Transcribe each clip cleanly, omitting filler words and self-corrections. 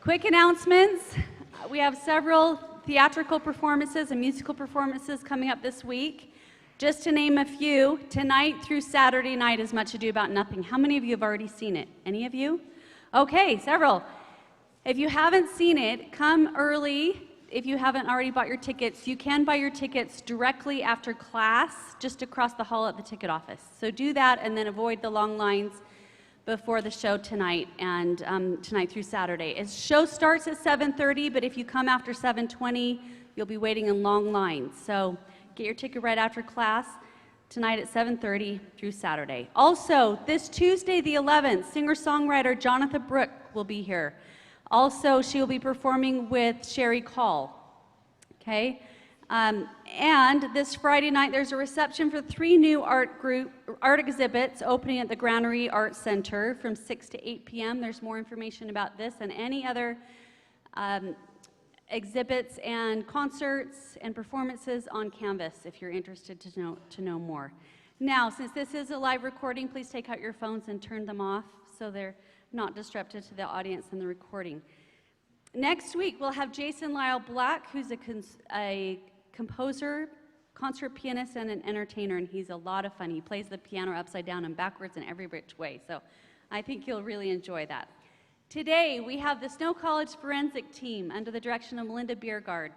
Quick announcements. We have several theatrical performances and musical performances coming up this week. Just to name a few, tonight through Saturday night is Much Ado About Nothing. How many of you have already seen it? Any of you? Okay, several. If you haven't seen it, come early. If you haven't already bought your tickets, you can buy your tickets directly after class, just across the hall at the ticket office. So do that and then avoid the long lines before the show tonight and tonight through Saturday. The show starts at 7:30, but if you come after 7:20, you'll be waiting in long lines. So get your ticket right after class tonight at 7:30 through Saturday. Also, this Tuesday the 11th, singer-songwriter Jonathan Brooke will be here. Also, she will be performing with Sherry Call. Okay? And this Friday night, there's a reception for 3 new art exhibits opening at the Granary Art Center from 6 to 8 p.m. There's more information about this and any other exhibits and concerts and performances on Canvas if you're interested to know more. Now, since this is a live recording, please take out your phones and turn them off so they're not disruptive to the audience and the recording. Next week, we'll have Jason Lyle Black, who's a composer, concert pianist, and an entertainer, and he's a lot of fun. He plays the piano upside down and backwards in every which way, so I think you'll really enjoy that. Today, we have the Snow College Forensic Team under the direction of Melinda Biergard.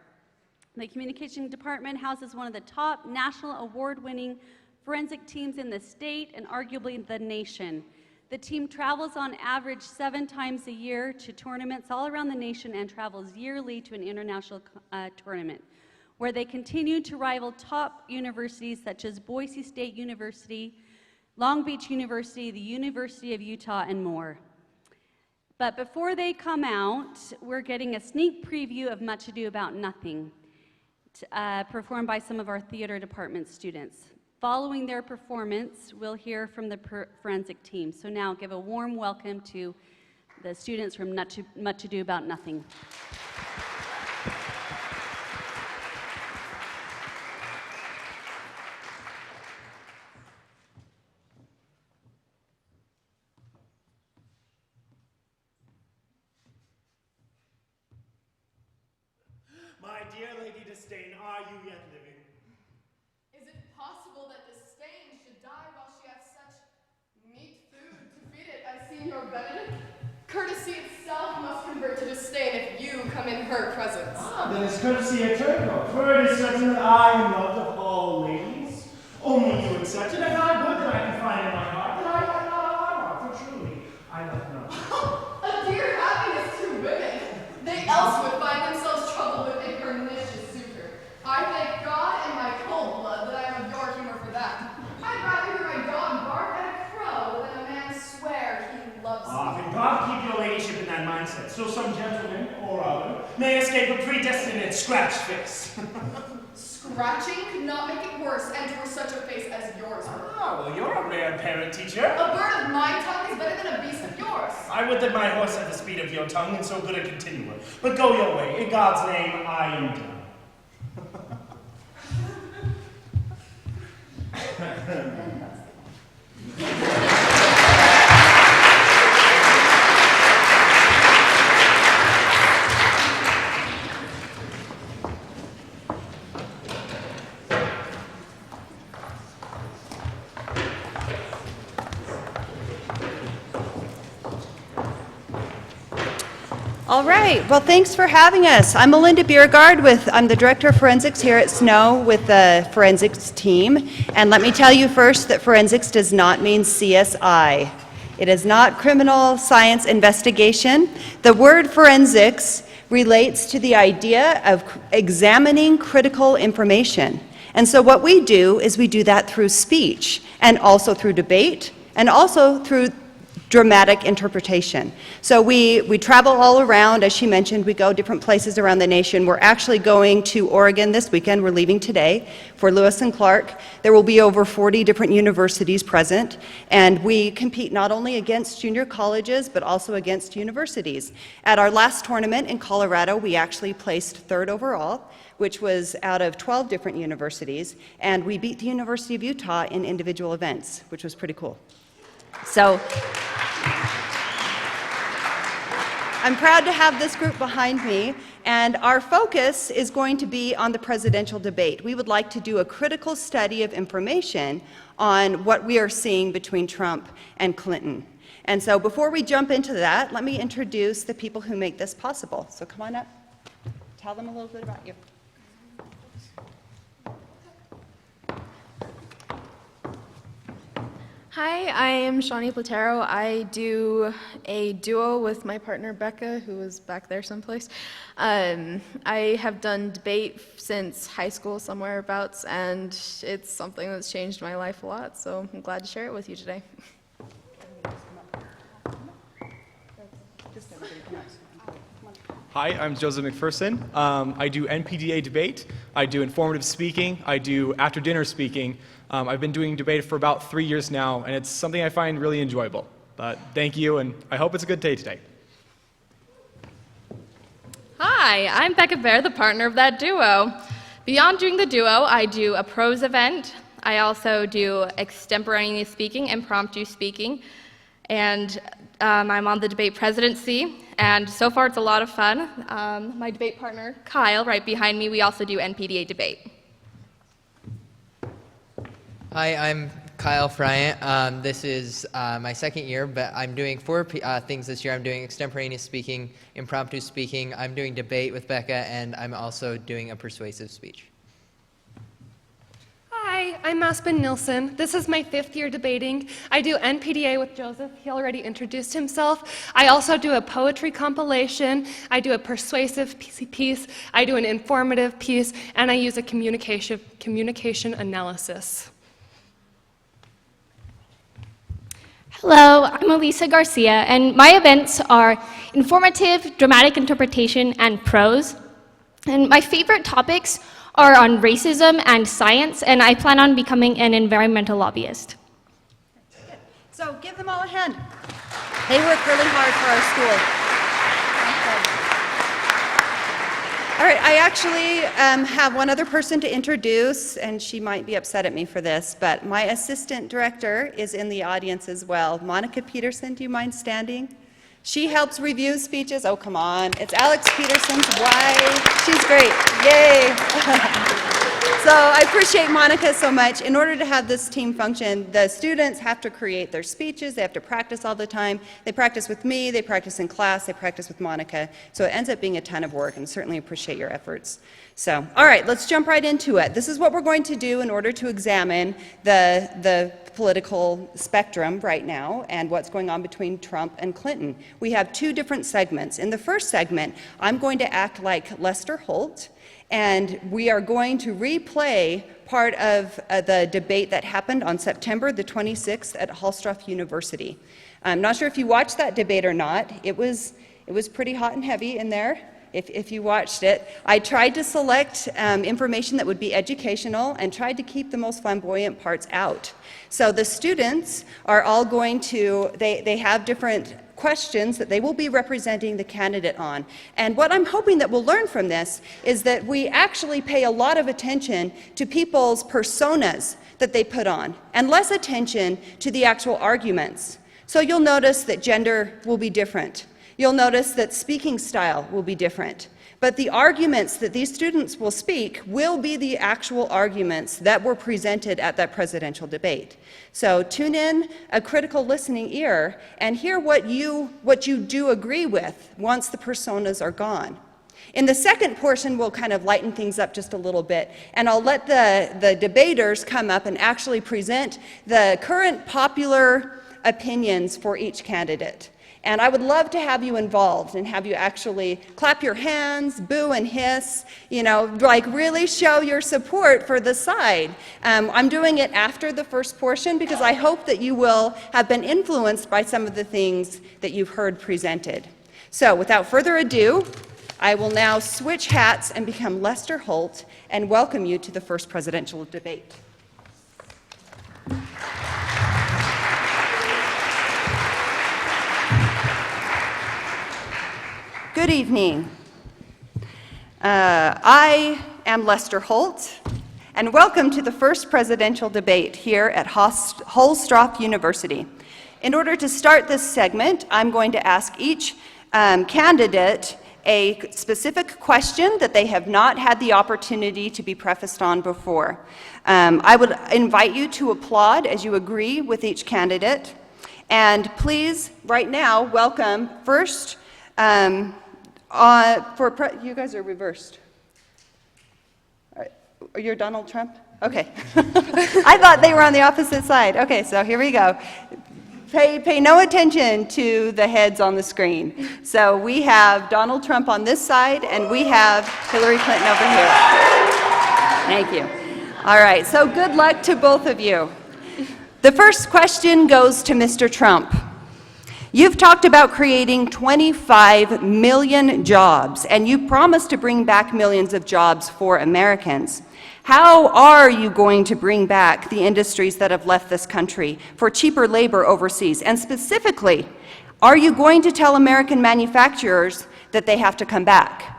The Communication Department houses one of the top national award-winning forensic teams in the state and arguably the nation. The team travels on average 7 times a year to tournaments all around the nation and travels yearly to an international tournament, where they continue to rival top universities such as Boise State University, Long Beach University, the University of Utah, and more. But before they come out, we're getting a sneak preview of Much Ado About Nothing, performed by some of our theater department students. Following their performance, we'll hear from the forensic team. So now give a warm welcome to the students from Much Ado About Nothing. My dear Lady Disdain, are you yet living? Is it possible that Disdain should die while she has such meat food to feed it as Signor Benedict? Courtesy itself must convert to disdain if you come in her presence. Then is courtesy eternal, for it is certain that I am loved of all ladies. Only you accept it, and I would that I can find in my heart that I have not a heart, for truly I love no one. A dear happiness to women. They else would find themselves troubled with a pernicious suitor. I thank God and my cold blood that I am of your humor for that. I'd rather hear my dog bark at a crow than a man swear he loves me. Then God keep your ladyship in that mindset, so some gentleman or other may escape a predestined and scratched face. Scratching could not make it worse, and for such a face as yours. Well, you're a rare parent, teacher. A bird of my tongue is better than a beast of yours. I would that my horse had the speed of your tongue and so good a continuer. But go your way. In God's name, I am done. All right, well, thanks for having us. I'm Melinda Biergard I'm the Director of Forensics here at SNO with the Forensics team. And let me tell you first that forensics does not mean CSI. It is not criminal science investigation. The word forensics relates to the idea of examining critical information. And so what we do is we do that through speech and also through debate and also through dramatic interpretation. So we travel all around, as she mentioned, we go different places around the nation. We're actually going to Oregon this weekend. We're leaving today for Lewis and Clark. There will be over 40 different universities present, and we compete not only against junior colleges, but also against universities. At our last tournament in Colorado, we actually placed 3rd overall, which was out of 12 different universities, and we beat the University of Utah in individual events, which was pretty cool. So I'm proud to have this group behind me, and our focus is going to be on the presidential debate. We would like to do a critical study of information on what we are seeing between Trump and Clinton. And so before we jump into that, let me introduce the people who make this possible. So come on up, tell them a little bit about you. Hi, I am Shawnee Platero. I do a duo with my partner Becca, who is back there someplace. I have done debate since high school, somewhere abouts, and it's something that's changed my life a lot, so I'm glad to share it with you today. Hi, I'm Joseph McPherson. I do NPDA debate, I do informative speaking, I do after dinner speaking. I've been doing debate for about 3 years now, and it's something I find really enjoyable. But thank you, and I hope it's a good day today. Hi, I'm Becca Bear, the partner of that duo. Beyond doing the duo, I do a prose event. I also do extemporaneous speaking, impromptu speaking, and I'm on the debate presidency, and so far it's a lot of fun. My debate partner, Kyle, right behind me, we also do NPDA debate. Hi, I'm Kyle Bryant. This is my second year, but I'm doing 4 things this year. I'm doing extemporaneous speaking, impromptu speaking, I'm doing debate with Becca, and I'm also doing a persuasive speech. Hi, I'm Aspen Nilsson. This is my 5th year debating. I do NPDA with Joseph. He already introduced himself. I also do a poetry compilation. I do a persuasive piece. I do an informative piece, and I use a communication analysis. Hello, I'm Elisa Garcia, and my events are informative, dramatic interpretation, and prose. And my favorite topics are on racism and science, and I plan on becoming an environmental lobbyist. So give them all a hand. They work really hard for our school. All right, I actually have one other person to introduce, and she might be upset at me for this, but my assistant director is in the audience as well. Monica Peterson, do you mind standing? She helps review speeches. Oh, come on. It's Alex Peterson's wife. She's great. Yay. So I appreciate Monica so much. In order to have this team function, the students have to create their speeches. They have to practice all the time. They practice with me. They practice in class. They practice with Monica. So it ends up being a ton of work, and certainly appreciate your efforts. So, all right, let's jump right into it. This is what we're going to do in order to examine the political spectrum right now and what's going on between Trump and Clinton. We have 2 different segments. In the first segment, I'm going to act like Lester Holt, and we are going to replay part of the debate that happened on September the 26th at Hallstroff University. I'm not sure if you watched that debate or not. It was pretty hot and heavy in there. If you watched it, I tried to select information that would be educational and tried to keep the most flamboyant parts out. So the students are all going to, they have different questions that they will be representing the candidate on. And what I'm hoping that we'll learn from this is that we actually pay a lot of attention to people's personas that they put on, and less attention to the actual arguments. So you'll notice that gender will be different. You'll notice that speaking style will be different. But the arguments that these students will speak will be the actual arguments that were presented at that presidential debate. So tune in a critical listening ear and hear what you do agree with once the personas are gone. In the second portion, we'll kind of lighten things up just a little bit, and I'll let the debaters come up and actually present the current popular opinions for each candidate. And I would love to have you involved and have you actually clap your hands, boo and hiss, like really show your support for the side. I'm doing it after the first portion because I hope that you will have been influenced by some of the things that you've heard presented. So without further ado, I will now switch hats and become Lester Holt and welcome you to the first presidential debate. Good evening. I am Lester Holt, and welcome to the first presidential debate here at Hallstroff University. In order to start this segment, I'm going to ask each candidate a specific question that they have not had the opportunity to be prefaced on before. I would invite you to applaud as you agree with each candidate. And please, right now, welcome first, you guys are reversed. You're Donald Trump? Okay. I thought they were on the opposite side. Okay, so here we go. Pay no attention to the heads on the screen. So we have Donald Trump on this side, and we have Hillary Clinton over here. Thank you. All right, so good luck to both of you. The first question goes to Mr. Trump. You've talked about creating 25 million jobs, and you promised to bring back millions of jobs for Americans. How are you going to bring back the industries that have left this country for cheaper labor overseas? And specifically, are you going to tell American manufacturers that they have to come back?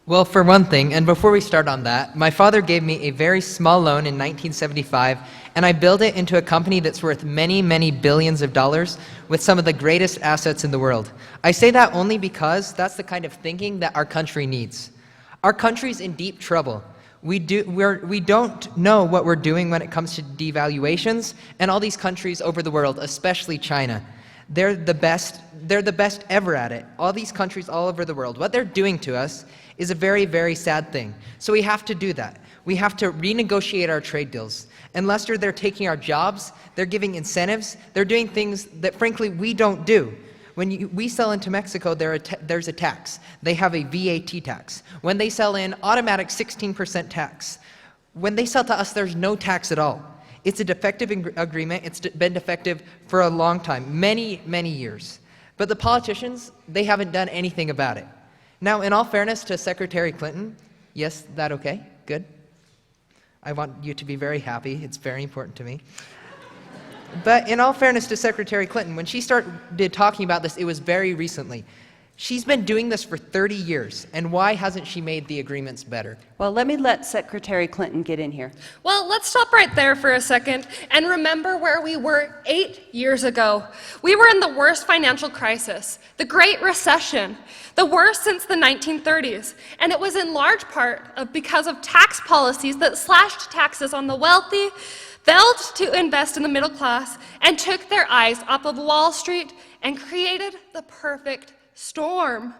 Well, for one thing, and before we start on that, my father gave me a very small loan in 1975, and I built it into a company that's worth many, many billions of dollars with some of the greatest assets in the world. I say that only because that's the kind of thinking that our country needs. Our country's in deep trouble. We don't know what we're doing when it comes to devaluations, and all these countries over the world, especially China. They're the best ever at it. All these countries all over the world. What they're doing to us is a very, very sad thing. So we have to do that. We have to renegotiate our trade deals. And Lester, they're taking our jobs, they're giving incentives, they're doing things that frankly we don't do. When we sell into Mexico, there's a tax. They have a VAT tax. When they sell in, automatic 16% tax. When they sell to us, there's no tax at all. It's a defective agreement. It's been defective for a long time, many, many years. But the politicians, they haven't done anything about it. Now, in all fairness to Secretary Clinton, yes, that okay? Good. I want you to be very happy. It's very important to me. But in all fairness to Secretary Clinton, when she started talking about this, it was very recently. She's been doing this for 30 years, and why hasn't she made the agreements better? Well, let Secretary Clinton get in here. Well, let's stop right there for a second and remember where we were 8 years ago. We were in the worst financial crisis, the Great Recession, the worst since the 1930s, and it was in large part because of tax policies that slashed taxes on the wealthy, failed to invest in the middle class, and took their eyes off of Wall Street and created the perfect storm.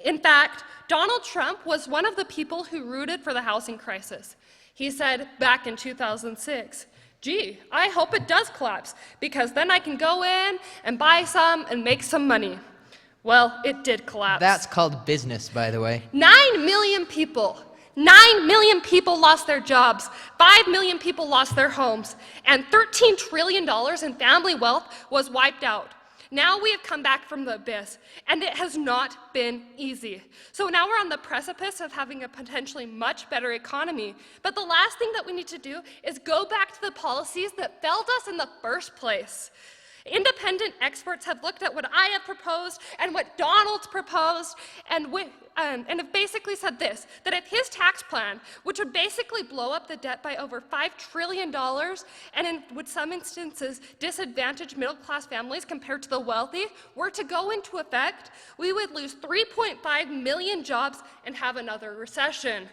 In fact, Donald Trump was one of the people who rooted for the housing crisis. He said back in 2006, gee, I hope it does collapse, because then I can go in and buy some and make some money. Well, it did collapse. That's called business, by the way. 9 million people lost their jobs, 5 million people lost their homes, and $13 trillion in family wealth was wiped out. Now we have come back from the abyss, and it has not been easy. So now we're on the precipice of having a potentially much better economy. But the last thing that we need to do is go back to the policies that failed us in the first place. Independent experts have looked at what I have proposed and what Donald's proposed, and have basically said this, that if his tax plan, which would basically blow up the debt by over $5 trillion, and in some instances disadvantage middle-class families compared to the wealthy, were to go into effect, we would lose 3.5 million jobs and have another recession.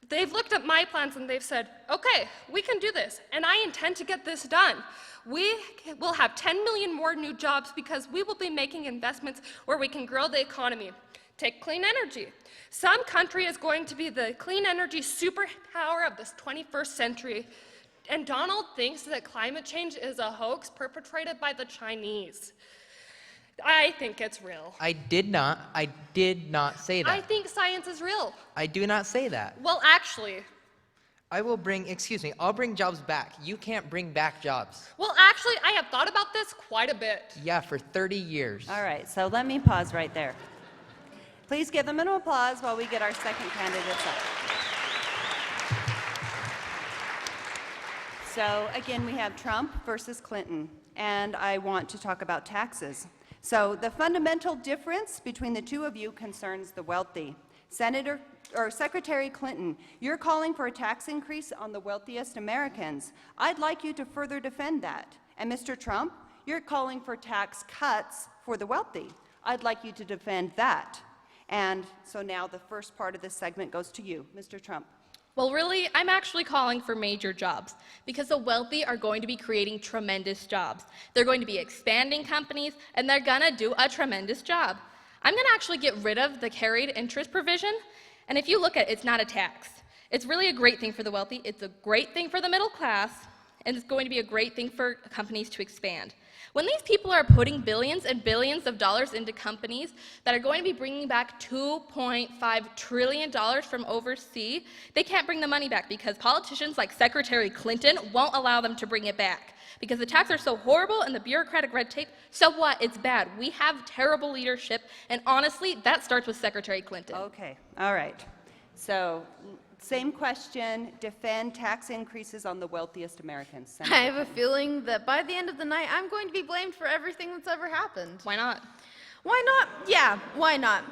They've looked at my plans and they've said, okay, we can do this, and I intend to get this done. We will have 10 million more new jobs because we will be making investments where we can grow the economy. Take clean energy. Some country is going to be the clean energy superpower of this 21st century. And Donald thinks that climate change is a hoax perpetrated by the Chinese. I think it's real. I did not say that. I think science is real. I do not say that. Well, actually. I'll bring jobs back. You can't bring back jobs. Well, actually, I have thought about this quite a bit. Yeah, for 30 years. All right, so let me pause right there. Please give them an applause while we get our second candidates up. So again, we have Trump versus Clinton, and I want to talk about taxes. So the fundamental difference between the two of you concerns the wealthy. Secretary Clinton, you're calling for a tax increase on the wealthiest Americans. I'd like you to further defend that. And Mr. Trump, you're calling for tax cuts for the wealthy. I'd like you to defend that. And so now the first part of this segment goes to you, Mr. Trump. Well, really, I'm actually calling for major jobs because the wealthy are going to be creating tremendous jobs. They're going to be expanding companies, and they're going to do a tremendous job. I'm going to actually get rid of the carried interest provision, and if you look at it, it's not a tax. It's really a great thing for the wealthy, it's a great thing for the middle class, and it's going to be a great thing for companies to expand. When these people are putting billions and billions of dollars into companies that are going to be bringing back $2.5 trillion from overseas, they can't bring the money back because politicians like Secretary Clinton won't allow them to bring it back. Because the taxes are so horrible and the bureaucratic red tape, so what? It's bad. We have terrible leadership, and honestly, that starts with Secretary Clinton. Okay, all right. So, same question, defend tax increases on the wealthiest Americans. Senator I have a Clinton. feeling that by the end of the night, I'm going to be blamed for everything that's ever happened. Why not? Why not? Yeah, why not?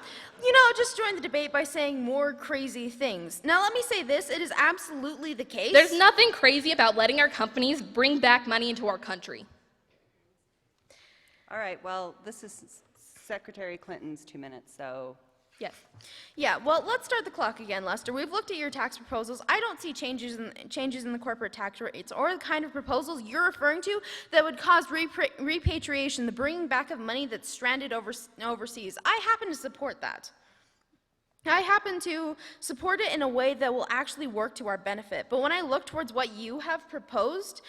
Just join the debate by saying more crazy things. Now, let me say this, it is absolutely the case. There's nothing crazy about letting our companies bring back money into our country. All right, well, this is Secretary Clinton's 2 minutes, so. Yes. Yeah, well, let's start the clock again, Lester. We've looked at your tax proposals. I don't see changes in the corporate tax rates or the kind of proposals you're referring to that would cause repatriation, the bringing back of money that's stranded overseas. I happen to support that. I happen to support it in a way that will actually work to our benefit. But when I look towards what you have proposed,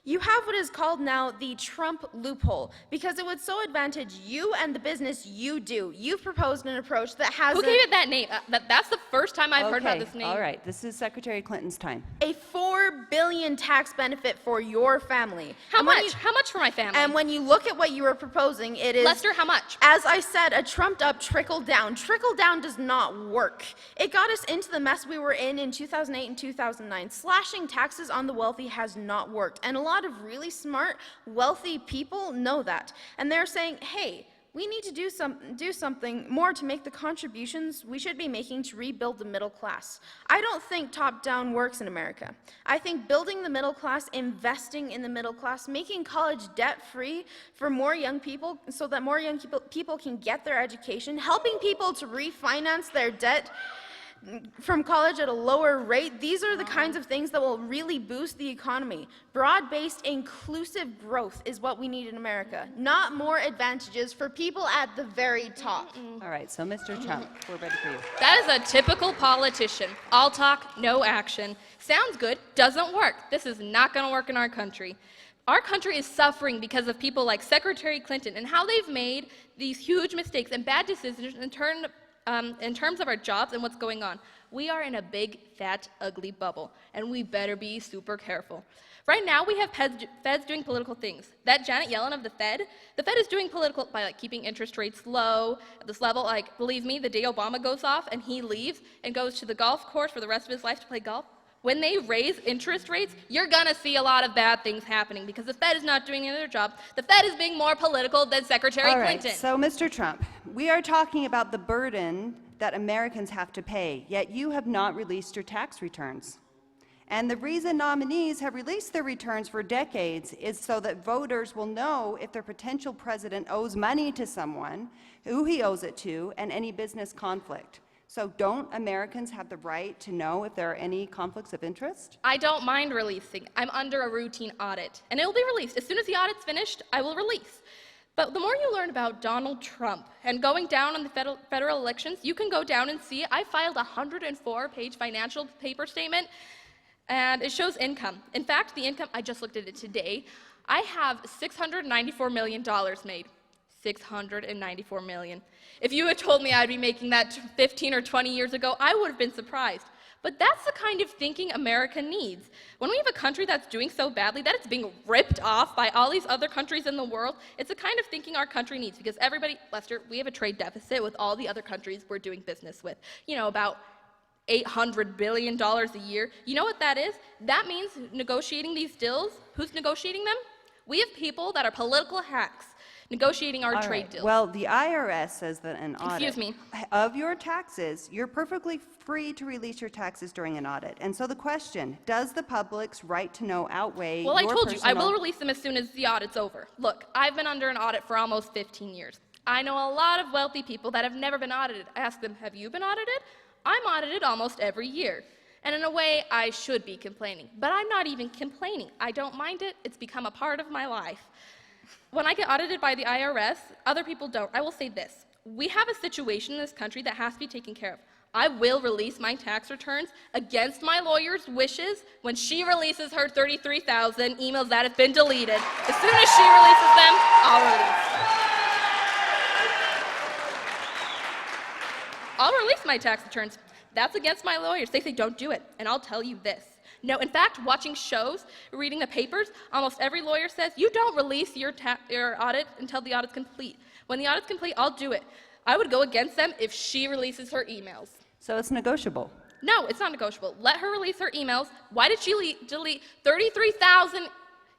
you have what is called now the Trump loophole, because it would so advantage you and the business you do. You've proposed an approach that has Who gave it that name? That's the first time I've heard about this name. All right, this is Secretary Clinton's time. a $4 billion tax benefit for your family. How And when much? How much for my family? And when you look at what you are proposing, it is, Lester, how much? as I said, a trumped-up trickle-down. Trickle-down does not work. It got us into the mess we were in 2008 and 2009. Slashing taxes on the wealthy has not worked, and a lot of really smart, wealthy people know that. And they're saying, hey, we need to do something more to make the contributions we should be making to rebuild the middle class. I don't think top-down works in America. I think building the middle class, investing in the middle class, making college debt-free for more young people so that more young people can get their education, helping people to refinance their debt from college at a lower rate, these are the kinds of things that will really boost the economy. Broad-based, inclusive growth is what we need in America, not more advantages for people at the very top. All right, so Mr. Trump, we're ready for you. That is a typical politician. All talk, no action. Sounds good, doesn't work. This is not going to work in our country. Our country is suffering because of people like Secretary Clinton and how they've made these huge mistakes and bad decisions in terms of our jobs and what's going on. We are in a big, fat, ugly bubble, and we better be super careful. Right now, we have feds doing political things. That Janet Yellen of the Fed is doing political by keeping interest rates low at this level. Believe me, the day Obama goes off and he leaves and goes to the golf course for the rest of his life to play golf, when they raise interest rates, you're gonna see a lot of bad things happening because the Fed is not doing their job. The Fed is being more political than Secretary Clinton. So Mr. Trump, we are talking about the burden that Americans have to pay, yet you have not released your tax returns. And the reason nominees have released their returns for decades is so that voters will know if their potential president owes money to someone, who he owes it to, and any business conflict. So don't Americans have the right to know if there are any conflicts of interest? I don't mind releasing. I'm under a routine audit, and it will be released. As soon as the audit's finished, I will release. But the more you learn about Donald Trump and going down on the federal elections, you can go down and see I filed a 104-page financial paper statement, and it shows income. In fact, the income, I just looked at it today, I have $694 million made. $694 million. If you had told me I'd be making that 15 or 20 years ago, I would have been surprised. But that's the kind of thinking America needs. When we have a country that's doing so badly that it's being ripped off by all these other countries in the world, it's the kind of thinking our country needs, because everybody, Lester, we have a trade deficit with all the other countries we're doing business with. About $800 billion a year. You know what that is? That means negotiating these deals. Who's negotiating them? We have people that are political hacks negotiating our trade deals. Well, the IRS says that an audit Excuse me. of your taxes, you're perfectly free to release your taxes during an audit. And so the question, does the public's right to know outweigh your Well, I told you, I personal- will release them as soon as the audit's over. Look, I've been under an audit for almost 15 years. I know a lot of wealthy people that have never been audited. I ask them, have you been audited? I'm audited almost every year. And in a way, I should be complaining. But I'm not even complaining. I don't mind it. It's become a part of my life. When I get audited by the IRS, other people don't. I will say this. We have a situation in this country that has to be taken care of. I will release my tax returns against my lawyer's wishes when she releases her 33,000 emails that have been deleted. As soon as she releases them, I'll release my tax returns. That's against my lawyers. They say don't do it. And I'll tell you this. No, in fact, watching shows, reading the papers, almost every lawyer says you don't release your audit until the audit's complete. When the audit's complete, I'll do it. I would go against them if she releases her emails. So it's negotiable. No, it's not negotiable. Let her release her emails. Why did she delete 33,000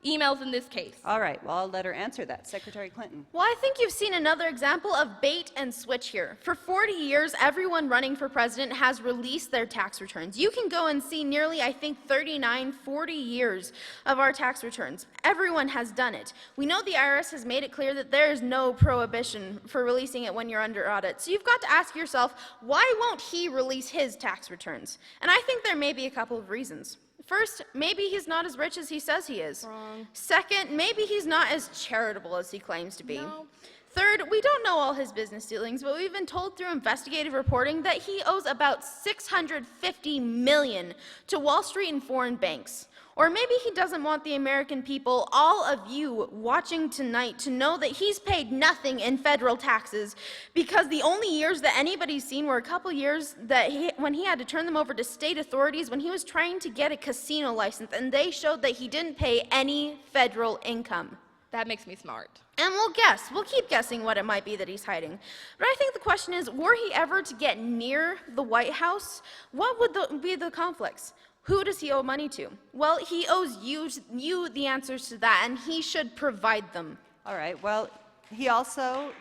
emails in this case? All right, well, I'll let her answer that. Secretary Clinton. Well, I think you've seen another example of bait and switch here. For 40 years, everyone running for president has released their tax returns. You can go and see nearly, I think, 39, 40 years of our tax returns. Everyone has done it. We know the IRS has made it clear that there is no prohibition for releasing it when you're under audit. So you've got to ask yourself, why won't he release his tax returns? And I think there may be a couple of reasons. First, maybe he's not as rich as he says he is. Wrong. Second, maybe he's not as charitable as he claims to be. No. Third, we don't know all his business dealings, but we've been told through investigative reporting that he owes about $650 million to Wall Street and foreign banks. Or maybe he doesn't want the American people, all of you watching tonight, to know that he's paid nothing in federal taxes because the only years that anybody's seen were a couple years that when he had to turn them over to state authorities when he was trying to get a casino license, and they showed that he didn't pay any federal income. That makes me smart. And we'll keep guessing what it might be that he's hiding. But I think the question is, were he ever to get near the White House, what would be the conflicts? Who does he owe money to? Well, he owes you the answers to that, and he should provide them. All right, well, he also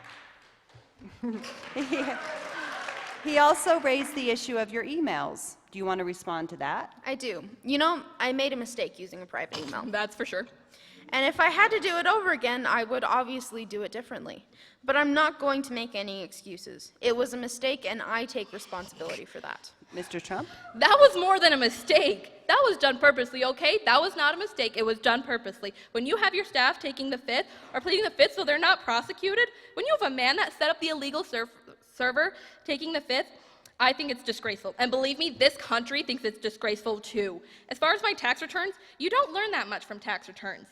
he also raised the issue of your emails. Do you want to respond to that? I do. You know, I made a mistake using a private email. That's for sure. And if I had to do it over again, I would obviously do it differently. But I'm not going to make any excuses. It was a mistake, and I take responsibility for that. Mr. Trump? That was more than a mistake. That was done purposely, okay? That was not a mistake. It was done purposely. When you have your staff taking the fifth or pleading the fifth so they're not prosecuted, when you have a man that set up the illegal server taking the fifth, I think it's disgraceful. And believe me, this country thinks it's disgraceful too. As far as my tax returns, you don't learn that much from tax returns.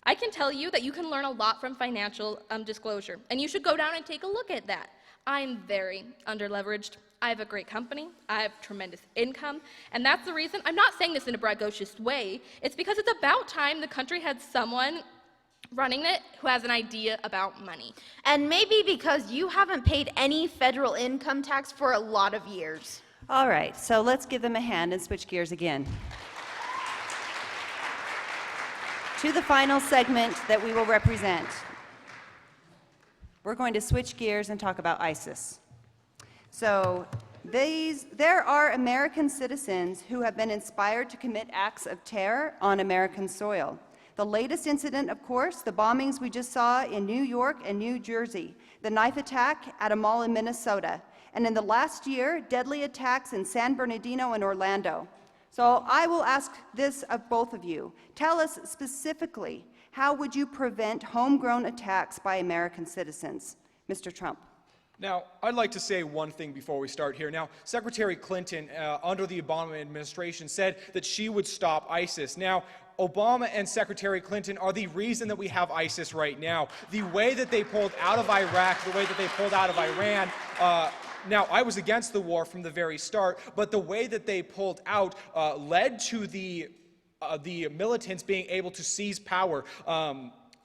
I can tell you that you can learn a lot from financial disclosure, and you should go down and take a look at that. I'm very underleveraged. I have a great company. I have tremendous income, and that's the reason. I'm not saying this in a braggadocious way. It's because it's about time the country had someone running it who has an idea about money. And maybe because you haven't paid any federal income tax for a lot of years. All right, so let's give them a hand and switch gears again. To the final segment that we will represent. We're going to switch gears and talk about ISIS. So there are American citizens who have been inspired to commit acts of terror on American soil. The latest incident, of course, the bombings we just saw in New York and New Jersey, the knife attack at a mall in Minnesota, and in the last year, deadly attacks in San Bernardino and Orlando. So I will ask this of both of you. Tell us specifically, how would you prevent homegrown attacks by American citizens? Mr. Trump. Now, I'd like to say one thing before we start here. Now, Secretary Clinton, under the Obama administration, said that she would stop ISIS. Now, Obama and Secretary Clinton are the reason that we have ISIS right now. The way that they pulled out of Iraq, the way that they pulled out of Iran, now, I was against the war from the very start, but the way that they pulled out led to the militants being able to seize power.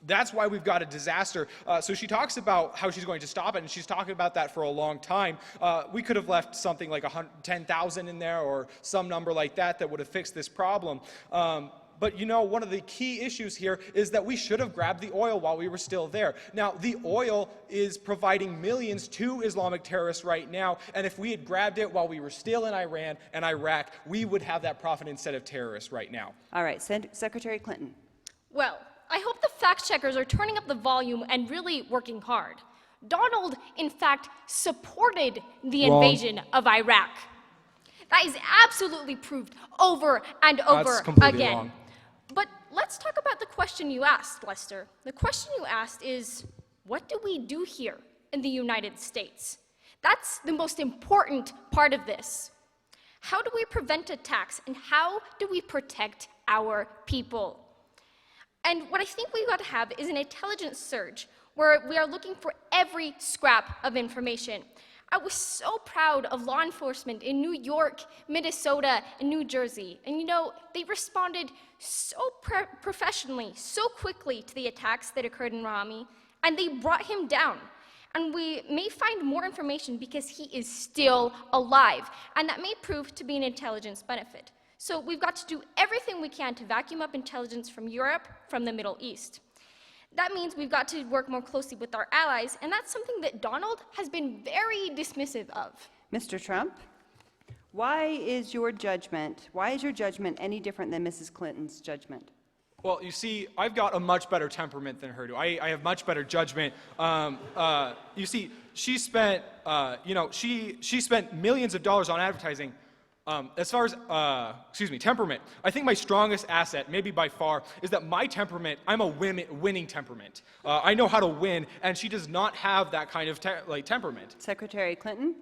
That's why we've got a disaster. So she talks about how she's going to stop it, and she's talking about that for a long time. We could have left something like 10,000 in there or some number like that that would have fixed this problem. But you know, one of the key issues here is that we should have grabbed the oil while we were still there. Now, the oil is providing millions to Islamic terrorists right now, and if we had grabbed it while we were still in Iran and Iraq, we would have that profit instead of terrorists right now. All right, Secretary Clinton. Well, I hope the fact checkers are turning up the volume and really working hard. Donald, in fact, supported the Wrong. invasion of Iraq. That is absolutely proved over and over That's completely again. wrong. But let's talk about the question you asked, Lester. The question you asked is, what do we do here in the United States? That's the most important part of this. How do we prevent attacks, and how do we protect our people? And what I think we've got to have is an intelligence surge, where we are looking for every scrap of information. I was so proud of law enforcement in New York, Minnesota, and New Jersey. And you know, they responded so professionally, so quickly to the attacks that occurred in Rami, and they brought him down. And we may find more information because he is still alive, and that may prove to be an intelligence benefit. So we've got to do everything we can to vacuum up intelligence from Europe, from the Middle East. That means we've got to work more closely with our allies, and that's something that Donald has been very dismissive of. Mr. Trump, why is your judgment any different than Mrs. Clinton's judgment? Well, you see, I've got a much better temperament than her do. I have much better judgment. You see, she spent, she spent millions of dollars on advertising. As far as, temperament, I think my strongest asset, maybe by far, is that my temperament, I'm a winning temperament. I know how to win, and she does not have that kind of temperament. Secretary Clinton?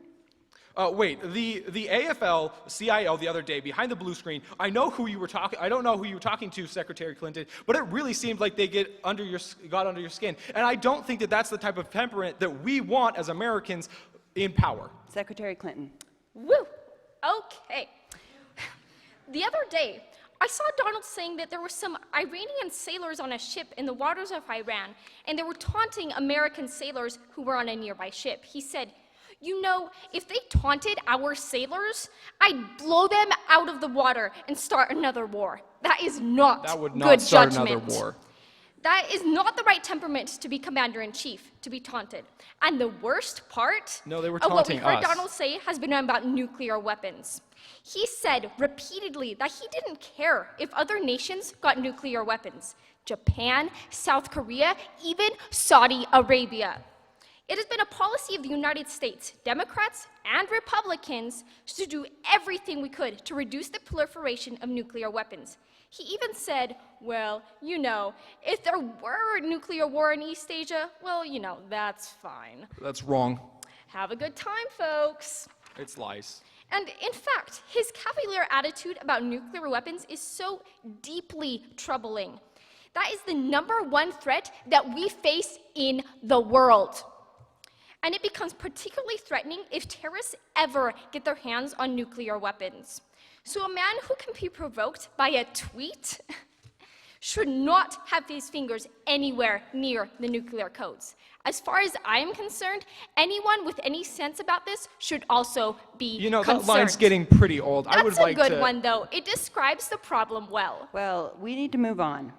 Wait, the AFL-CIO the other day, behind the blue screen, I don't know who you were talking to, Secretary Clinton, but it really seemed like they got under your skin. And I don't think that that's the type of temperament that we want as Americans in power. Secretary Clinton. Woo! Okay. The other day, I saw Donald saying that there were some Iranian sailors on a ship in the waters of Iran, and they were taunting American sailors who were on a nearby ship. He said, you know, if they taunted our sailors, I'd blow them out of the water and start another war. That is not That would good not start judgment. another war. That is not the right temperament to be commander-in-chief, to be taunted. And the worst part No, they were of what we taunting heard us. Donald say has been about nuclear weapons. He said repeatedly that he didn't care if other nations got nuclear weapons. Japan, South Korea, even Saudi Arabia. It has been a policy of the United States, Democrats and Republicans, to do everything we could to reduce the proliferation of nuclear weapons. He even said, well, you know, if there were a nuclear war in East Asia, well, you know, that's fine. That's wrong. Have a good time, folks. It's lies. And in fact, his cavalier attitude about nuclear weapons is so deeply troubling. That is the #1 threat that we face in the world. And it becomes particularly threatening if terrorists ever get their hands on nuclear weapons. So a man who can be provoked by a tweet should not have his fingers anywhere near the nuclear codes. As far as I am concerned, anyone with any sense about this should also be You know, concerned. that line's getting pretty old. I would That's a like good to... one, though. It describes the problem well. Well, we need to move on.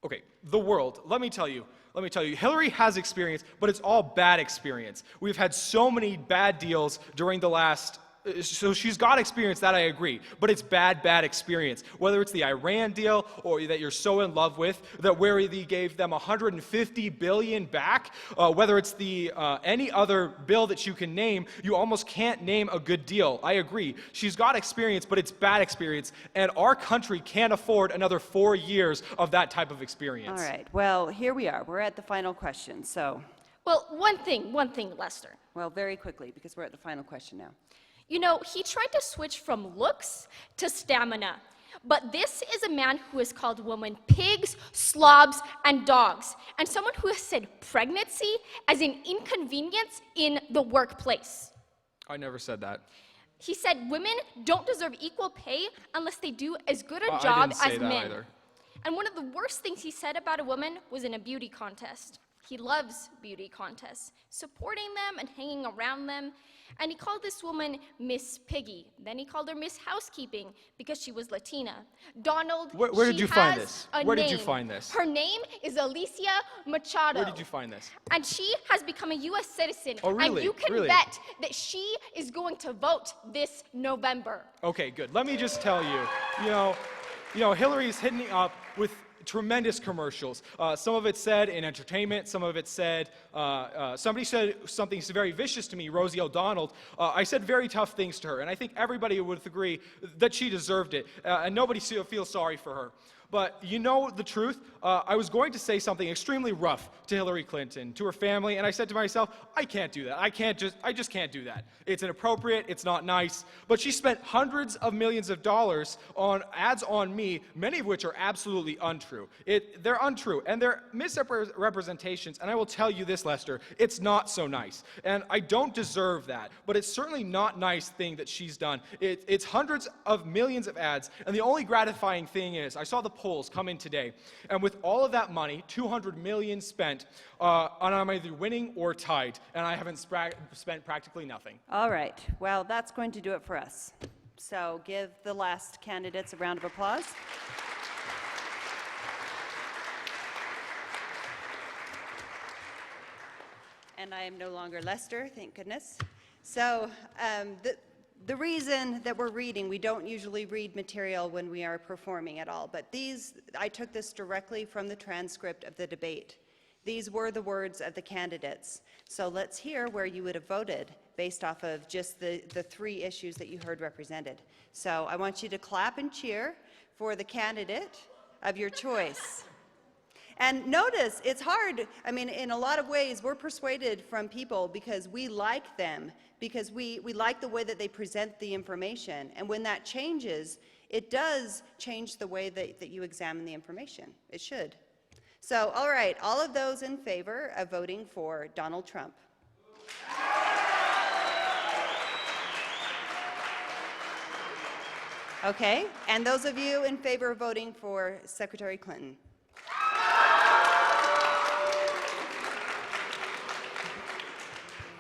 Okay, the world, let me tell you, Hillary has experience, but it's all bad experience. We've had so many bad deals during the last, so she's got experience, that I agree, but it's bad experience. Whether it's the Iran deal, or that you're so in love with, that where they gave them $150 billion back, whether it's the any other bill that you can name, you almost can't name a good deal. I agree. She's got experience, but it's bad experience, and our country can't afford another 4 years of that type of experience. All right, well, here we are. We're at the final question, so, Well, one thing, Lester. well, very quickly, because we're at the final question now. You know, he tried to switch from looks to stamina. But this is a man who has called women pigs, slobs, and dogs, and someone who has said pregnancy as an inconvenience in the workplace. I never said that. He said women don't deserve equal pay unless they do as good a I job didn't say as that men. either. And one of the worst things he said about a woman was in a beauty contest. He loves beauty contests, supporting them and hanging around them. And he called this woman Miss Piggy. Then he called her Miss Housekeeping because she was Latina. Donald, Where did she you find has this? a Where did you name. find this? Her name is Alicia Machado. Where did you find this? And she has become a U.S. citizen. Oh, really? And you can Really? bet that she is going to vote this November. Okay, good. Let me just tell you, you know, Hillary's hitting up with, tremendous commercials. Some of it said in entertainment, some of it said, somebody said something very vicious to me, Rosie O'Donnell. I said very tough things to her, and I think everybody would agree that she deserved it, and nobody feels sorry for her. But you know the truth, I was going to say something extremely rough to Hillary Clinton, to her family, and I said to myself, I can't do that. I just can't do that. It's inappropriate, it's not nice. But she spent hundreds of millions of dollars on ads on me, many of which are absolutely untrue. They're untrue, and they're misrepresentations, and I will tell you this, Lester, it's not so nice. And I don't deserve that, but it's certainly not nice thing that she's done. It's hundreds of millions of ads, and the only gratifying thing is, I saw the polls come in today, and with all of that money, $200 million spent, and I'm either winning or tied, and I haven't spent practically nothing. All right, well, that's going to do it for us. So give the last candidates a round of applause. And I am no longer Lester, thank goodness. So the reason that we're reading, we don't usually read material when we are performing at all, but I took this directly from the transcript of the debate. These were the words of the candidates. So let's hear where you would have voted based off of just the three issues that you heard represented. So I want you to clap and cheer for the candidate of your choice. And notice, it's hard. I mean, in a lot of ways, we're persuaded from people because we like them, because we like the way that they present the information. And when that changes, it does change the way that you examine the information. It should. So, all right, all of those in favor of voting for Donald Trump. Okay, and those of you in favor of voting for Secretary Clinton.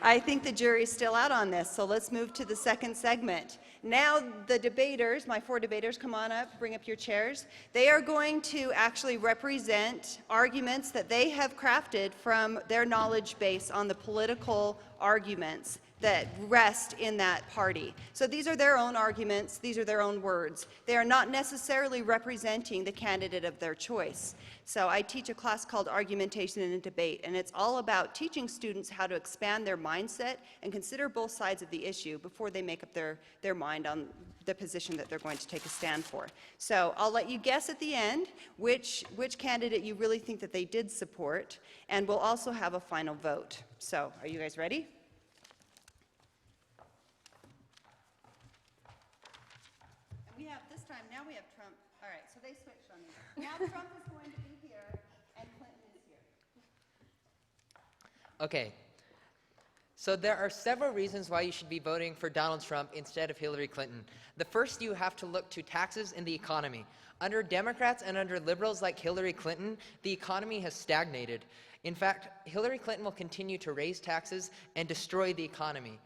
I think the jury's still out on this, so let's move to the second segment. Now the debaters, my four debaters, come on up, bring up your chairs. They are going to actually represent arguments that they have crafted from their knowledge base on the political arguments that rest in that party. So these are their own arguments, these are their own words. They are not necessarily representing the candidate of their choice. So I teach a class called Argumentation and Debate, and it's all about teaching students how to expand their mindset and consider both sides of the issue before they make up their mind on the position that they're going to take a stand for. So I'll let you guess at the end which candidate you really think that they did support, and we'll also have a final vote. So are you guys ready? Now we have Trump. All right, so they switched on me. Now Trump is going to be here, and Clinton is here. Okay. So there are several reasons why you should be voting for Donald Trump instead of Hillary Clinton. The first, you have to look to taxes and the economy. Under Democrats and under liberals like Hillary Clinton, the economy has stagnated. In fact, Hillary Clinton will continue to raise taxes and destroy the economy.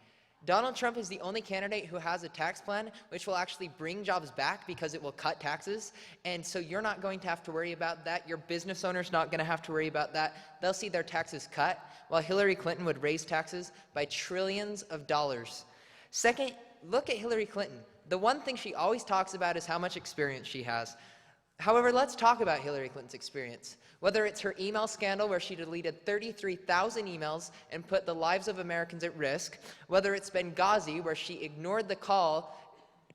Donald Trump is the only candidate who has a tax plan which will actually bring jobs back because it will cut taxes, and so you're not going to have to worry about that. Your business owner's not going to have to worry about that. They'll see their taxes cut, while Hillary Clinton would raise taxes by trillions of dollars. Second, look at Hillary Clinton. The one thing she always talks about is how much experience she has. However, let's talk about Hillary Clinton's experience. Whether it's her email scandal where she deleted 33,000 emails and put the lives of Americans at risk, whether it's Benghazi where she ignored the call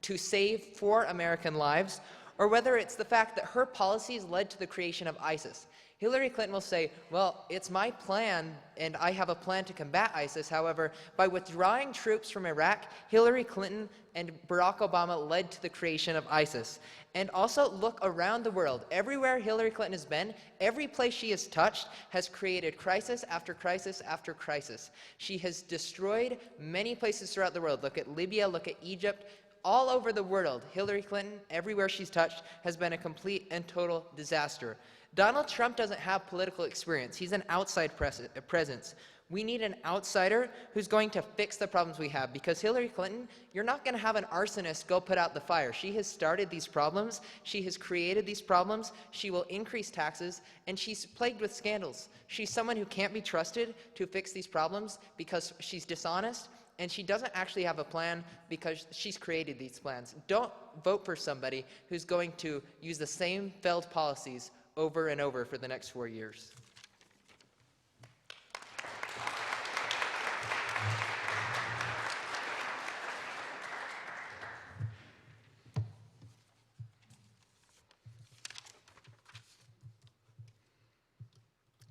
to save 4 American lives, or whether it's the fact that her policies led to the creation of ISIS. Hillary Clinton will say, well, it's my plan, and I have a plan to combat ISIS. However, by withdrawing troops from Iraq, Hillary Clinton and Barack Obama led to the creation of ISIS. And also look around the world. Everywhere Hillary Clinton has been, every place she has touched has created crisis after crisis after crisis. She has destroyed many places throughout the world. Look at Libya, look at Egypt. All over the world, Hillary Clinton, everywhere she's touched, has been a complete and total disaster. Donald Trump doesn't have political experience. He's an outside presence. We need an outsider who's going to fix the problems we have, because Hillary Clinton, you're not going to have an arsonist go put out the fire. She has started these problems. She has created these problems. She will increase taxes, and she's plagued with scandals. She's someone who can't be trusted to fix these problems because she's dishonest, and she doesn't actually have a plan because she's created these plans. Don't vote for somebody who's going to use the same failed policies over and over for the next 4 years.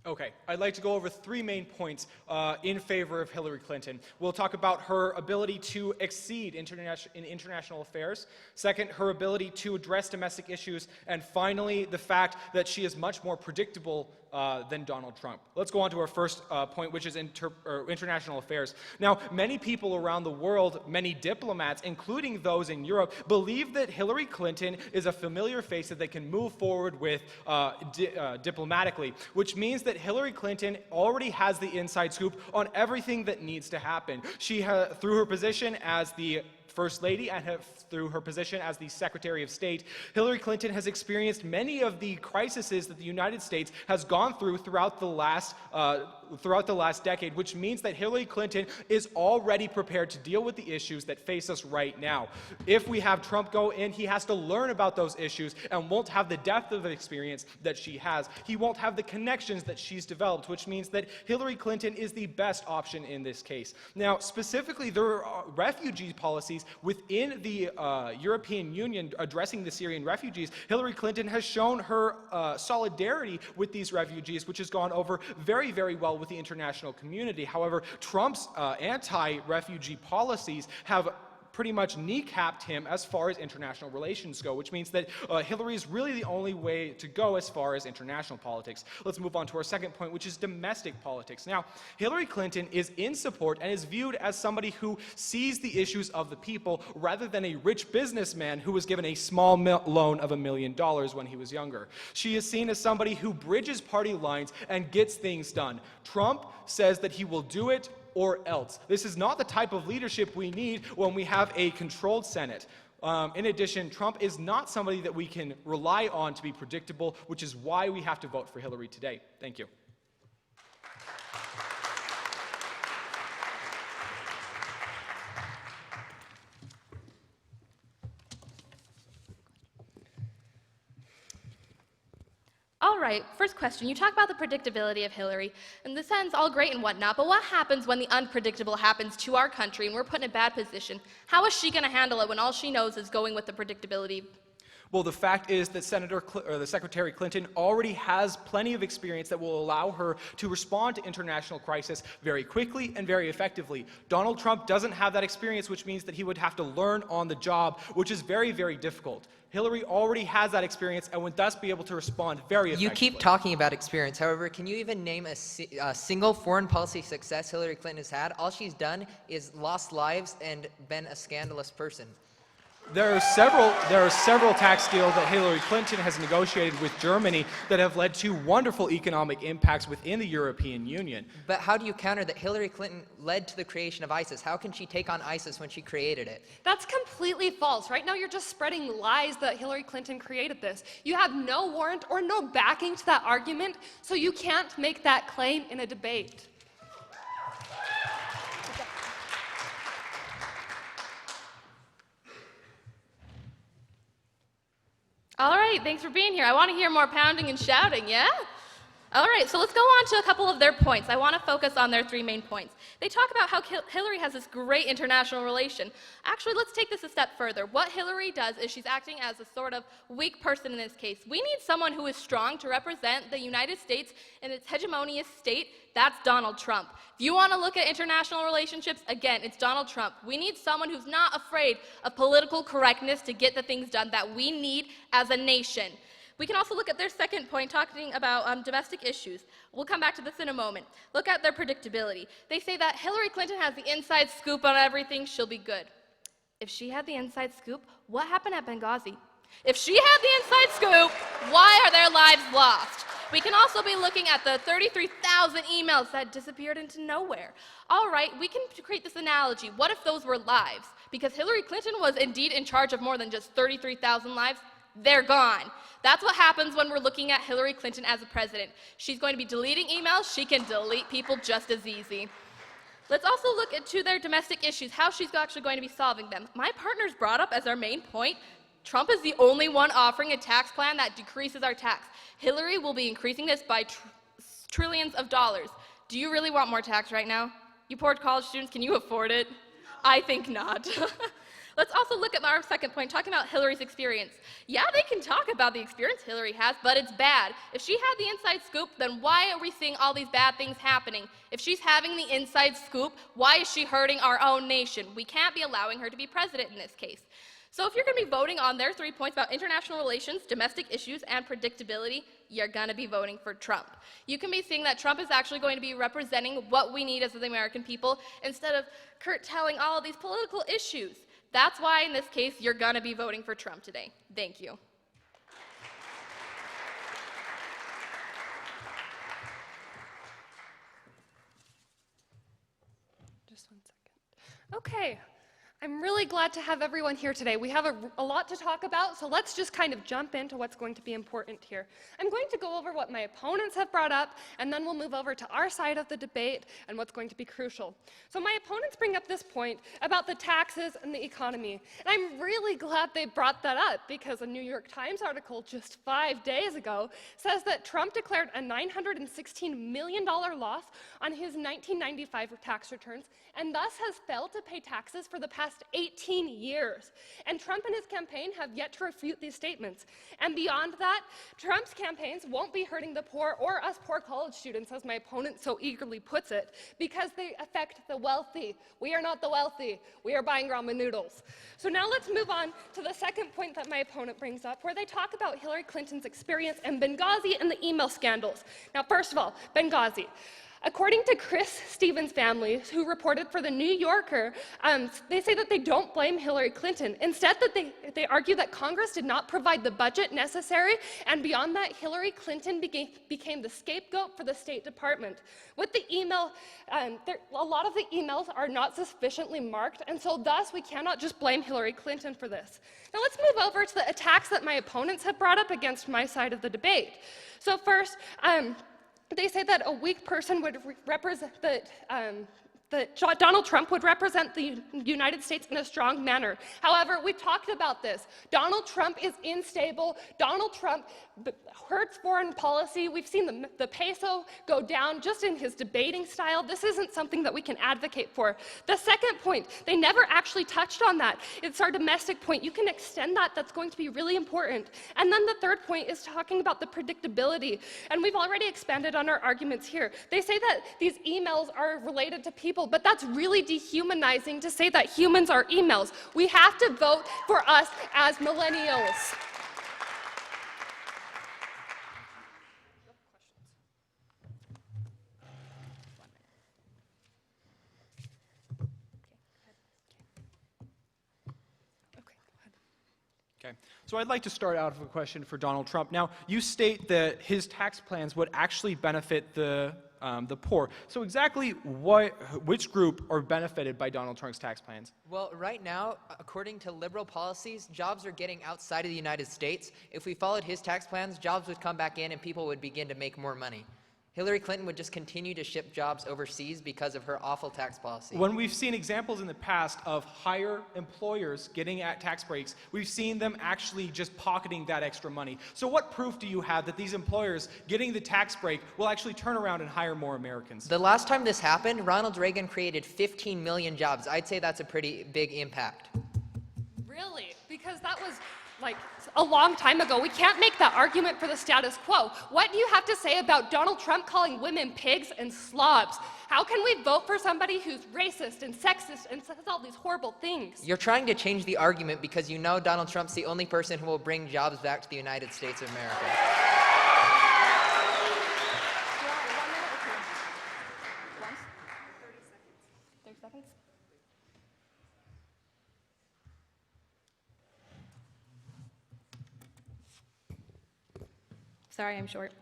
Okay, I'd like to go over 3 main points in favor of Hillary Clinton. We'll talk about her ability to exceed in international affairs. Second, her ability to address domestic issues. And finally, the fact that she is much more predictable than Donald Trump. Let's go on to our first point, which is international affairs. Now, many people around the world, many diplomats, including those in Europe, believe that Hillary Clinton is a familiar face that they can move forward with diplomatically, which means that Hillary Clinton already has the inside scoop on everything that needs to happen. She, through her position as the First Lady and through her position as the Secretary of State, Hillary Clinton has experienced many of the crises that the United States has gone through throughout the last decade, which means that Hillary Clinton is already prepared to deal with the issues that face us right now. If we have Trump go in, he has to learn about those issues and won't have the depth of experience that she has. He won't have the connections that she's developed, which means that Hillary Clinton is the best option in this case. Now, specifically, there are refugee policies within the European Union addressing the Syrian refugees. Hillary Clinton has shown her solidarity with these refugees, which has gone over very, very well with the international community. However, Trump's anti-refugee policies have pretty much kneecapped him as far as international relations go, which means that Hillary is really the only way to go as far as international politics. Let's move on to our second point, which is domestic politics. Now, Hillary Clinton is in support and is viewed as somebody who sees the issues of the people rather than a rich businessman who was given a small loan of $1 million when he was younger. She is seen as somebody who bridges party lines and gets things done. Trump says that he will do it or else. This is not the type of leadership we need when we have a controlled Senate. In addition, Trump is not somebody that we can rely on to be predictable, which is why we have to vote for Hillary today. Thank you. All right, first question. You talk about the predictability of Hillary, and this sounds all great and whatnot, but what happens when the unpredictable happens to our country and we're put in a bad position? How is she going to handle it when all she knows is going with the predictability? Well, the fact is that the Secretary Clinton already has plenty of experience that will allow her to respond to international crisis very quickly and very effectively. Donald Trump doesn't have that experience, which means that he would have to learn on the job, which is very, very difficult. Hillary already has that experience and would thus be able to respond very effectively. You keep talking about experience. However, can you even name a single foreign policy success Hillary Clinton has had? All she's done is lost lives and been a scandalous person. There are several tax deals that Hillary Clinton has negotiated with Germany that have led to wonderful economic impacts within the European Union. But how do you counter that Hillary Clinton led to the creation of ISIS? How can she take on ISIS when she created it? That's completely false. Right now, you're just spreading lies that Hillary Clinton created this. You have no warrant or no backing to that argument, so you can't make that claim in a debate. All right, thanks for being here. I want to hear more pounding and shouting, yeah? All right, so let's go on to a couple of their points. I want to focus on their 3 main points. They talk about how Hillary has this great international relation. Actually, let's take this a step further. What Hillary does is she's acting as a sort of weak person in this case. We need someone who is strong to represent the United States in its hegemonious state. That's Donald Trump. If you want to look at international relationships, again, it's Donald Trump. We need someone who's not afraid of political correctness to get the things done that we need as a nation. We can also look at their second point, talking about domestic issues. We'll come back to this in a moment. Look at their predictability. They say that Hillary Clinton has the inside scoop on everything, she'll be good. If she had the inside scoop, what happened at Benghazi? If she had the inside scoop, why are their lives lost? We can also be looking at the 33,000 emails that disappeared into nowhere. All right, we can create this analogy. What if those were lives? Because Hillary Clinton was indeed in charge of more than just 33,000 lives. They're gone. That's what happens when we're looking at Hillary Clinton as a president. She's going to be deleting emails. She can delete people just as easy. Let's also look into their domestic issues, how she's actually going to be solving them. My partner's brought up as our main point Trump is the only one offering a tax plan that decreases our tax. Hillary will be increasing this by trillions of dollars. Do you really want more tax right now? You poor college students, can you afford it? I think not. Let's also look at our second point, talking about Hillary's experience. Yeah, they can talk about the experience Hillary has, but it's bad. If she had the inside scoop, then why are we seeing all these bad things happening? If she's having the inside scoop, why is she hurting our own nation? We can't be allowing her to be president in this case. So if you're going to be voting on their 3 points about international relations, domestic issues, and predictability, you're going to be voting for Trump. You can be seeing that Trump is actually going to be representing what we need as the American people instead of curtailing all of these political issues. That's why, in this case, you're going to be voting for Trump today. Thank you. Just 1 second. Okay. I'm really glad to have everyone here today. We have a lot to talk about, so let's just kind of jump into what's going to be important here. I'm going to go over what my opponents have brought up, and then we'll move over to our side of the debate and what's going to be crucial. So my opponents bring up this point about the taxes and the economy, and I'm really glad they brought that up because a New York Times article just 5 days ago says that Trump declared a $916 million loss on his 1995 tax returns and thus has failed to pay taxes for the past 18 years. And Trump and his campaign have yet to refute these statements. And beyond that, Trump's campaigns won't be hurting the poor or us poor college students, as my opponent so eagerly puts it, because they affect the wealthy. We are not the wealthy. We are buying ramen noodles. So now let's move on to the second point that my opponent brings up, where they talk about Hillary Clinton's experience in Benghazi and the email scandals. Now, first of all, Benghazi. According to Chris Stevens' family, who reported for The New Yorker, they say that they don't blame Hillary Clinton. Instead, that they argue that Congress did not provide the budget necessary, and beyond that, Hillary Clinton became the scapegoat for the State Department. With the email, a lot of the emails are not sufficiently marked, and so thus we cannot just blame Hillary Clinton for this. Now let's move over to the attacks that my opponents have brought up against my side of the debate. So first, they say that a weak person would represent that Donald Trump would represent the United States in a strong manner. However, we talked about this. Donald Trump is unstable. Donald Trump hurts foreign policy. We've seen the peso go down just in his debating style. This isn't something that we can advocate for. The second point, they never actually touched on that. It's our domestic point. You can extend that. That's going to be really important. And then the third point is talking about the predictability. And we've already expanded on our arguments here. They say that these emails are related to people, but that's really dehumanizing to say that humans are emails. We have to vote for us as millennials. Okay, so I'd like to start out with a question for Donald Trump. Now, you state that his tax plans would actually benefit the poor. So exactly which group are benefited by Donald Trump's tax plans? Well, right now, according to liberal policies, jobs are getting outside of the United States. If we followed his tax plans, jobs would come back in and people would begin to make more money. Hillary Clinton would just continue to ship jobs overseas because of her awful tax policy. When we've seen examples in the past of higher employers getting at tax breaks, we've seen them actually just pocketing that extra money. So what proof do you have that these employers getting the tax break will actually turn around and hire more Americans? The last time this happened, Ronald Reagan created 15 million jobs. I'd say that's a pretty big impact. Really? Because that was like a long time ago. We can't make that argument for the status quo. What do you have to say about Donald Trump calling women pigs and slobs? How can we vote for somebody who's racist and sexist and says all these horrible things? You're trying to change the argument because you know Donald Trump's the only person who will bring jobs back to the United States of America. Sorry, I'm short.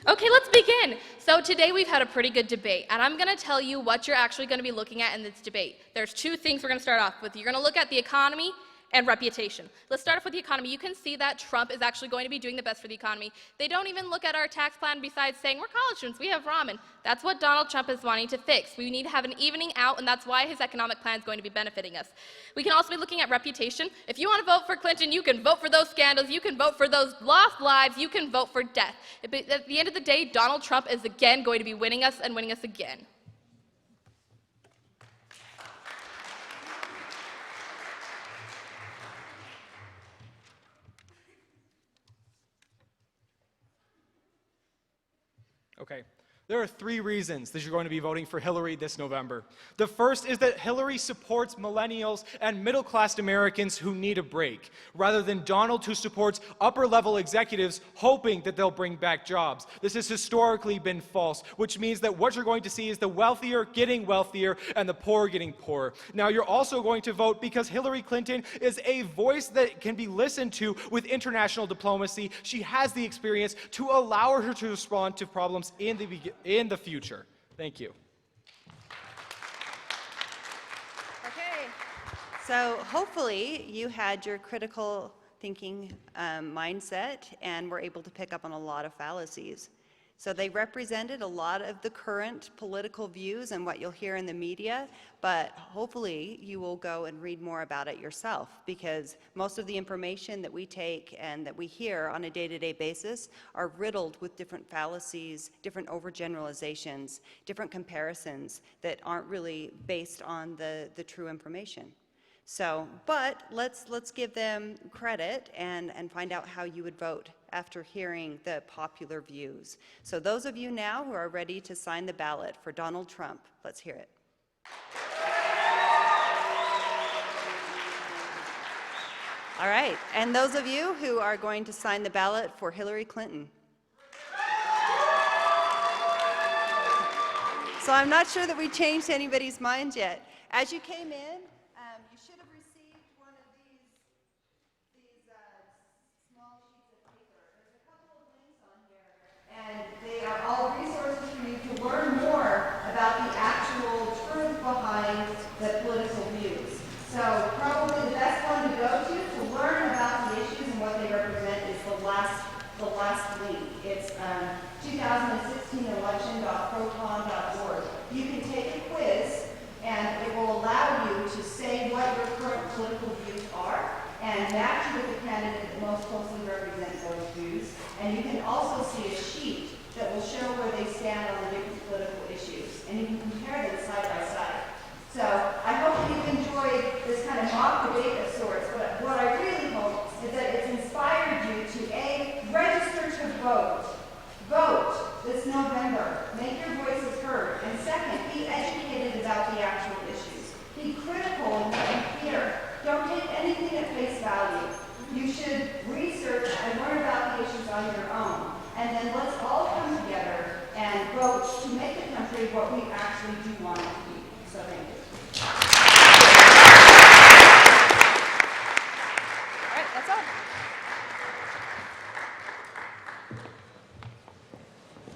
Okay, let's begin. So today we've had a pretty good debate, and I'm going to tell you what you're actually going to be looking at in this debate. There's two things we're going to start off with. You're going to look at the economy, and reputation. Let's start off with the economy. You can see that Trump is actually going to be doing the best for the economy. They don't even look at our tax plan besides saying, we're college students, we have ramen. That's what Donald Trump is wanting to fix. We need to have an evening out, and that's why his economic plan is going to be benefiting us. We can also be looking at reputation. If you want to vote for Clinton, you can vote for those scandals, you can vote for those lost lives, you can vote for death. But at the end of the day, Donald Trump is again going to be winning us and winning us again. Okay. There are 3 reasons that you're going to be voting for Hillary this November. The first is that Hillary supports millennials and middle-class Americans who need a break, rather than Donald, who supports upper-level executives hoping that they'll bring back jobs. This has historically been false, which means that what you're going to see is the wealthier getting wealthier and the poor getting poorer. Now, you're also going to vote because Hillary Clinton is a voice that can be listened to with international diplomacy. She has the experience to allow her to respond to problems in the future. Thank you. Okay, so hopefully you had your critical thinking mindset and were able to pick up on a lot of fallacies. So they represented a lot of the current political views and what you'll hear in the media, but hopefully you will go and read more about it yourself, because most of the information that we take and that we hear on a day-to-day basis are riddled with different fallacies, different overgeneralizations, different comparisons that aren't really based on the true information. So, but let's give them credit and find out how you would vote after hearing the popular views. So those of you now who are ready to sign the ballot for Donald Trump, let's hear it. All right, and those of you who are going to sign the ballot for Hillary Clinton. So I'm not sure that we changed anybody's minds yet. As you came in, you should have received one of these small sheets of paper. There's a couple of links on here, and they are all resources for you to learn more about the actual truth behind the political views. So probably the best one to go to learn about the issues and what they represent is the last link. It's 2016election.proton.org. You can take a quiz, and it will allow you to say what your current political views are and match you with the candidate that most closely represents those views. And you can also see a sheet that will show where they stand on the different political issues. And you can compare them side by side. So I hope that you've enjoyed this kind of mock debate of sorts, but what I really hope is that it's inspired you to A, register to vote. Vote this November. Make your voices heard. And second, be educated about the actual issues. Be critical and clear. Don't take anything at face value. You should research and learn about the issues on your own. And then let's all come together and vote to make the country what we actually do want it to be. So thank you.